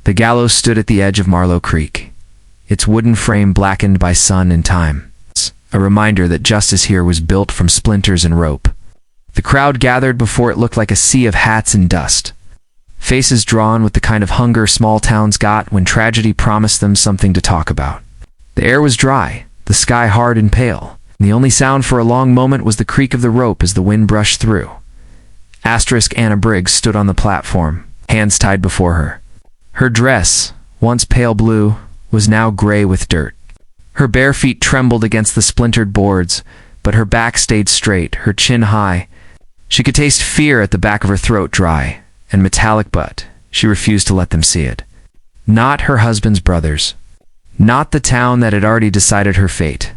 The gallows stood at the edge of Marlow Creek, its wooden frame blackened by sun and time, a reminder that justice here was built from splinters and rope. The crowd gathered before it looked like a sea of hats and dust, faces drawn with the kind of hunger small towns got when tragedy promised them something to talk about. The air was dry, the sky hard and pale, and the only sound for a long moment was the creak of the rope as the wind brushed through. Anna Briggs stood on the platform, hands tied before her. Her dress, once pale blue, was now gray with dirt. Her bare feet trembled against the splintered boards, but her back stayed straight, her chin high. She could taste fear at the back of her throat dry and metallic, but she refused to let them see it. Not her husband's brothers. Not the town that had already decided her fate.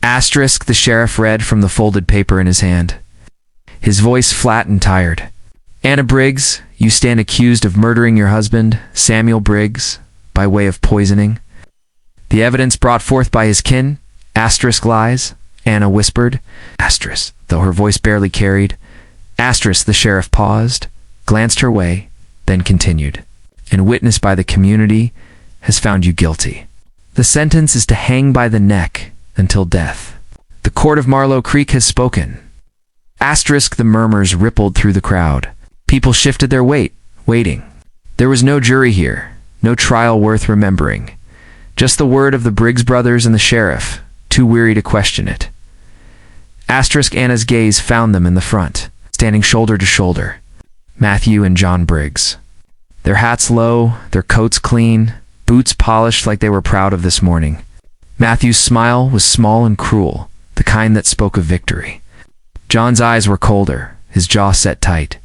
Asterisk, the sheriff read from the folded paper in his hand, his voice flat and tired. Anna Briggs, you stand accused of murdering your husband, Samuel Briggs, by way of poisoning. The evidence brought forth by his kin, asterisk lies, Anna whispered, asterisk, though her voice barely carried. Asterisk, the sheriff paused, glanced her way, then continued, and witnessed by the community, has found you guilty. The sentence is to hang by the neck until death. The court of Marlow Creek has spoken. Asterisk, the murmurs rippled through the crowd. People shifted their weight, waiting. There was no jury here, no trial worth remembering. Just the word of the Briggs brothers and the sheriff, too weary to question it. Asterisk, Anna's gaze found them in the front, standing shoulder to shoulder. Matthew and John Briggs. Their hats low, their coats clean, boots polished like they were proud of this morning. Matthew's smile was small and cruel, the kind that spoke of victory. John's eyes were colder, his jaw set tight.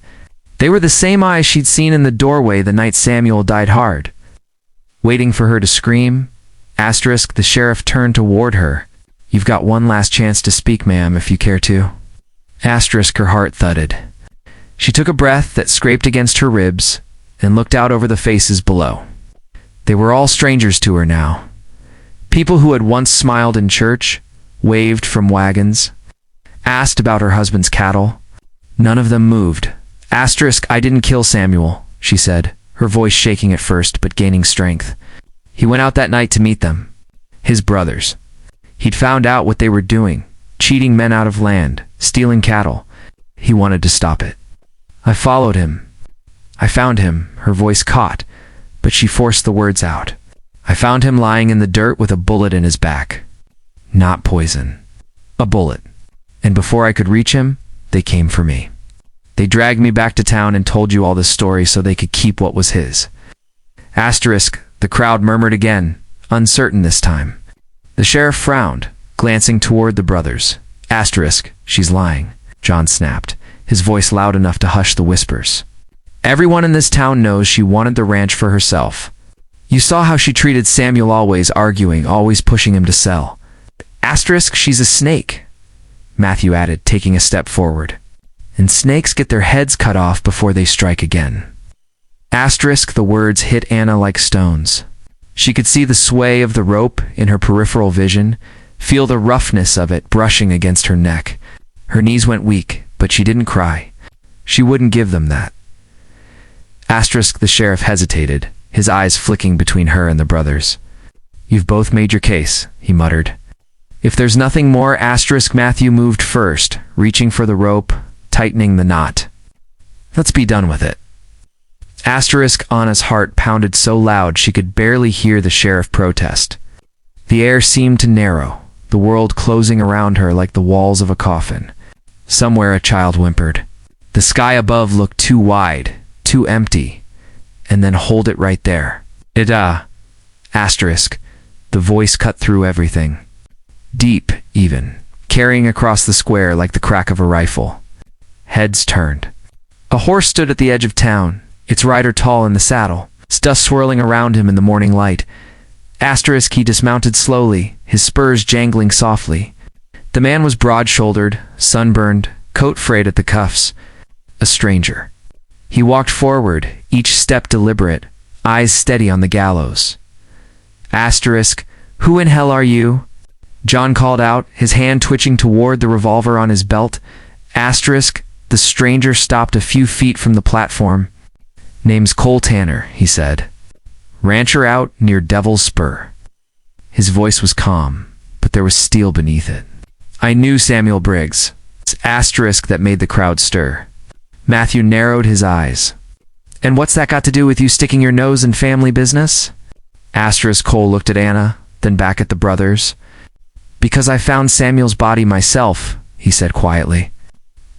They were the same eyes she'd seen in the doorway the night Samuel died hard. Waiting for her to scream, asterisk, the sheriff turned toward her. You've got one last chance to speak, ma'am, if you care to. Asterisk, her heart thudded. She took a breath that scraped against her ribs and looked out over the faces below. They were all strangers to her now. People who had once smiled in church, waved from wagons, asked about her husband's cattle. None of them moved. Asterisk, I didn't kill Samuel, she said, her voice shaking at first but gaining strength. He went out that night to meet them, his brothers. He'd found out what they were doing, cheating men out of land, stealing cattle. He wanted to stop it. I followed him. I found him, her voice caught, but she forced the words out. I found him lying in the dirt with a bullet in his back. Not poison. A bullet. And before I could reach him, they came for me. They dragged me back to town and told you all this story so they could keep what was his. Asterisk, the crowd murmured again, uncertain this time. The sheriff frowned, glancing toward the brothers. Asterisk, she's lying, John snapped, his voice loud enough to hush the whispers. Everyone in this town knows she wanted the ranch for herself. You saw how she treated Samuel, always arguing, always pushing him to sell. Asterisk, she's a snake, Matthew added, taking a step forward. And snakes get their heads cut off before they strike again. Asterisk, the words hit Anna like stones. She could see the sway of the rope in her peripheral vision, feel the roughness of it brushing against her neck. Her knees went weak, but she didn't cry. She wouldn't give them that. Asterisk, the sheriff hesitated, his eyes flicking between her and the brothers. You've both made your case, he muttered. If there's nothing more, asterisk, Matthew moved first, reaching for the rope, tightening the knot. Let's be done with it. Asterisk, Anna's heart pounded so loud she could barely hear the sheriff protest. The air seemed to narrow, the world closing around her like the walls of a coffin. Somewhere a child whimpered. The sky above looked too wide, too empty, and then hold it right there. Asterisk, the voice cut through everything. Deep, even, carrying across the square like the crack of a rifle. Heads turned. A horse stood at the edge of town, its rider tall in the saddle, dust swirling around him in the morning light. Asterisk, he dismounted slowly, his spurs jangling softly. The man was broad-shouldered, sunburned, coat frayed at the cuffs. A stranger. He walked forward, each step deliberate, eyes steady on the gallows. Asterisk, who in hell are you? John called out, his hand twitching toward the revolver on his belt. Asterisk, the stranger stopped a few feet from the platform. Name's Cole Tanner, he said. Rancher out near Devil's Spur. His voice was calm, but there was steel beneath it. I knew Samuel Briggs. It's asterisk that made the crowd stir. Matthew narrowed his eyes. And what's that got to do with you sticking your nose in family business? Asterisk Cole looked at Anna, then back at the brothers. Because I found Samuel's body myself, he said quietly.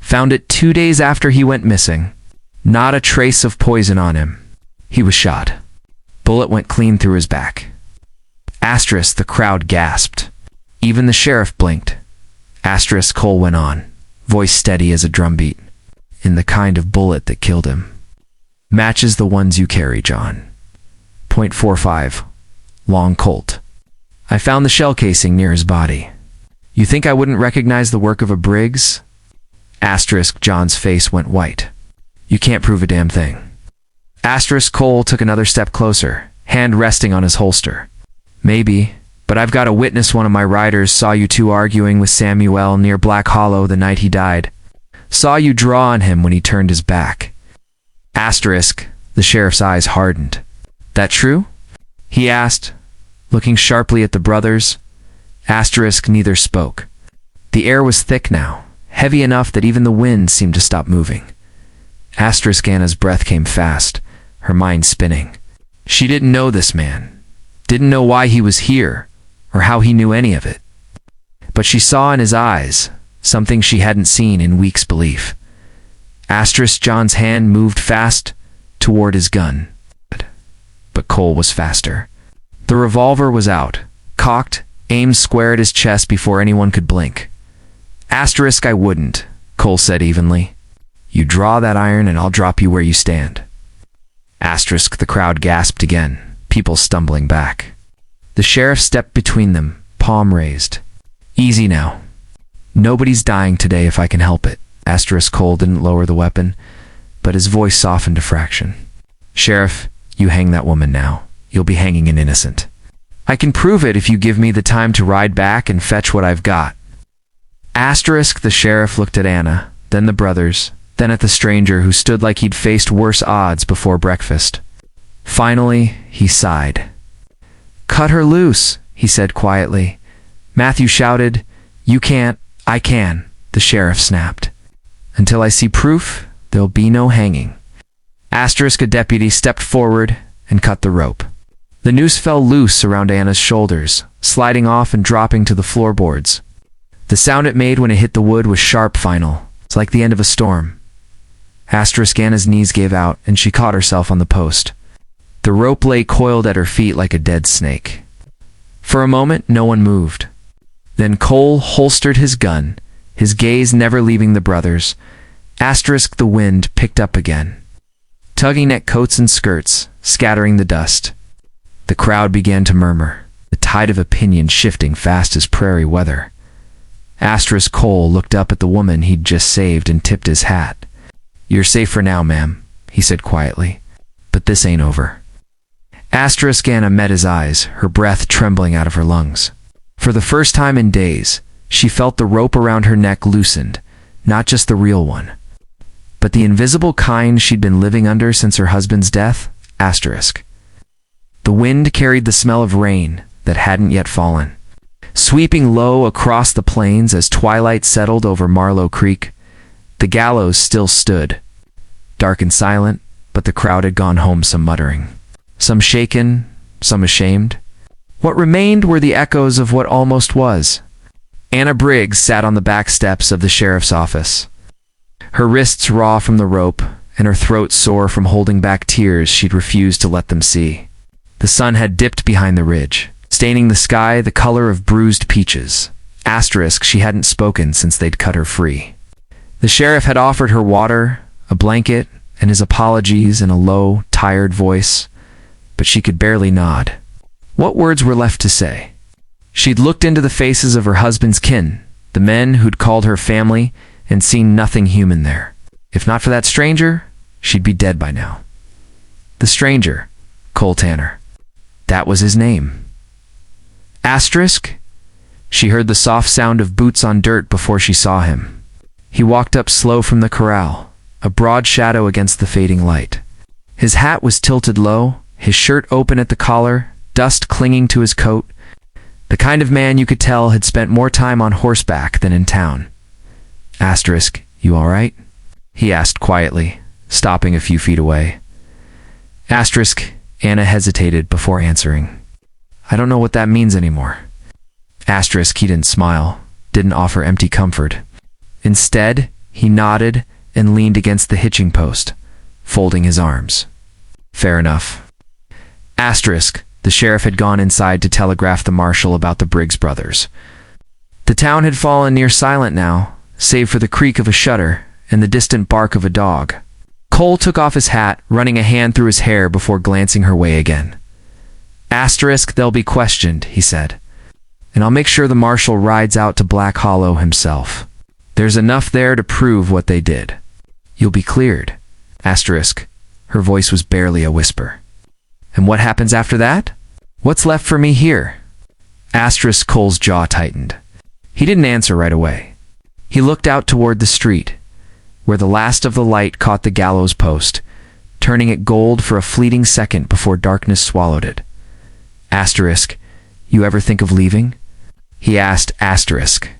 Found it 2 days after he went missing. Not a trace of poison on him. He was shot. Bullet went clean through his back. Asterisk, the crowd gasped. Even the sheriff blinked. Asterisk, Cole went on, voice steady as a drumbeat. In the kind of bullet that killed him. Matches the ones you carry, John. .45. Long Colt. I found the shell casing near his body. You think I wouldn't recognize the work of a Briggs? Asterisk, John's face went white. You can't prove a damn thing. Asterisk, Cole took another step closer, hand resting on his holster. Maybe, but I've got to witness one of my riders saw you two arguing with Samuel near Black Hollow the night he died. Saw you draw on him when he turned his back. Asterisk, the sheriff's eyes hardened. That true? He asked, looking sharply at the brothers. Asterisk, neither spoke. The air was thick now, heavy enough that even the wind seemed to stop moving. Asterisk, Anna's breath came fast, her mind spinning. She didn't know this man, didn't know why he was here, or how he knew any of it. But she saw in his eyes something she hadn't seen in weeks' belief. Asterisk, John's hand moved fast toward his gun. But Cole was faster. The revolver was out, cocked, aimed square at his chest before anyone could blink. Asterisk, I wouldn't, Cole said evenly. You draw that iron and I'll drop you where you stand. Asterisk, the crowd gasped again, people stumbling back. The sheriff stepped between them, palm raised. Easy now. Nobody's dying today if I can help it. Asterisk, Cole didn't lower the weapon, but his voice softened a fraction. Sheriff, you hang that woman now. You'll be hanging an innocent. I can prove it if you give me the time to ride back and fetch what I've got. Asterisk, the sheriff looked at Anna, then the brothers, then at the stranger who stood like he'd faced worse odds before breakfast. Finally, he sighed. Cut her loose, he said quietly. Matthew shouted, You can't, I can, the sheriff snapped. Until I see proof, there'll be no hanging. Asterisk, a deputy stepped forward and cut the rope. The noose fell loose around Anna's shoulders, sliding off and dropping to the floorboards. The sound it made when it hit the wood was sharp final. It's like the end of a storm. Asterisk, Anna's knees gave out, and she caught herself on the post. The rope lay coiled at her feet like a dead snake. For a moment, no one moved. Then Cole holstered his gun, his gaze never leaving the brothers. Asterisk, the wind picked up again, tugging at coats and skirts, scattering the dust. The crowd began to murmur, the tide of opinion shifting fast as prairie weather. Asterisk, Cole looked up at the woman he'd just saved and tipped his hat. You're safe for now, ma'am, he said quietly. But this ain't over. Asterisk, Anna met his eyes, her breath trembling out of her lungs. For the first time in days, she felt the rope around her neck loosened, not just the real one, but the invisible kind she'd been living under since her husband's death. Asterisk. The wind carried the smell of rain that hadn't yet fallen, sweeping low across the plains as twilight settled over Marlow Creek. The gallows still stood, dark and silent, but the crowd had gone home, some muttering, some shaken, some ashamed. What remained were the echoes of what almost was. Anna Briggs sat on the back steps of the sheriff's office, her wrists raw from the rope and her throat sore from holding back tears she'd refused to let them see. The sun had dipped behind the ridge, staining the sky the color of bruised peaches. Asterisk, she hadn't spoken since they'd cut her free. The sheriff had offered her water, a blanket, and his apologies in a low, tired voice, but she could barely nod. What words were left to say? She'd looked into the faces of her husband's kin, the men who'd called her family, and seen nothing human there. If not for that stranger, she'd be dead by now. The stranger, Cole Tanner. That was his name. Asterisk? She heard the soft sound of boots on dirt before she saw him. He walked up slow from the corral, a broad shadow against the fading light. His hat was tilted low, his shirt open at the collar, dust clinging to his coat. The kind of man you could tell had spent more time on horseback than in town. Asterisk, you all right? He asked quietly, stopping a few feet away. Asterisk, Anna hesitated before answering. I don't know what that means anymore. Asterisk, he didn't smile, didn't offer empty comfort. Instead, he nodded and leaned against the hitching post, folding his arms. Fair enough. Asterisk, the sheriff had gone inside to telegraph the marshal about the Briggs brothers. The town had fallen near silent now, save for the creak of a shutter and the distant bark of a dog. Cole took off his hat, running a hand through his hair before glancing her way again. Asterisk, they'll be questioned, he said. And I'll make sure the marshal rides out to Black Hollow himself. There's enough there to prove what they did. You'll be cleared. Asterisk. Her voice was barely a whisper. And what happens after that? What's left for me here? Asterisk, Cole's jaw tightened. He didn't answer right away. He looked out toward the street, where the last of the light caught the gallows post, turning it gold for a fleeting second before darkness swallowed it. Asterisk, you ever think of leaving? He asked. Asterisk.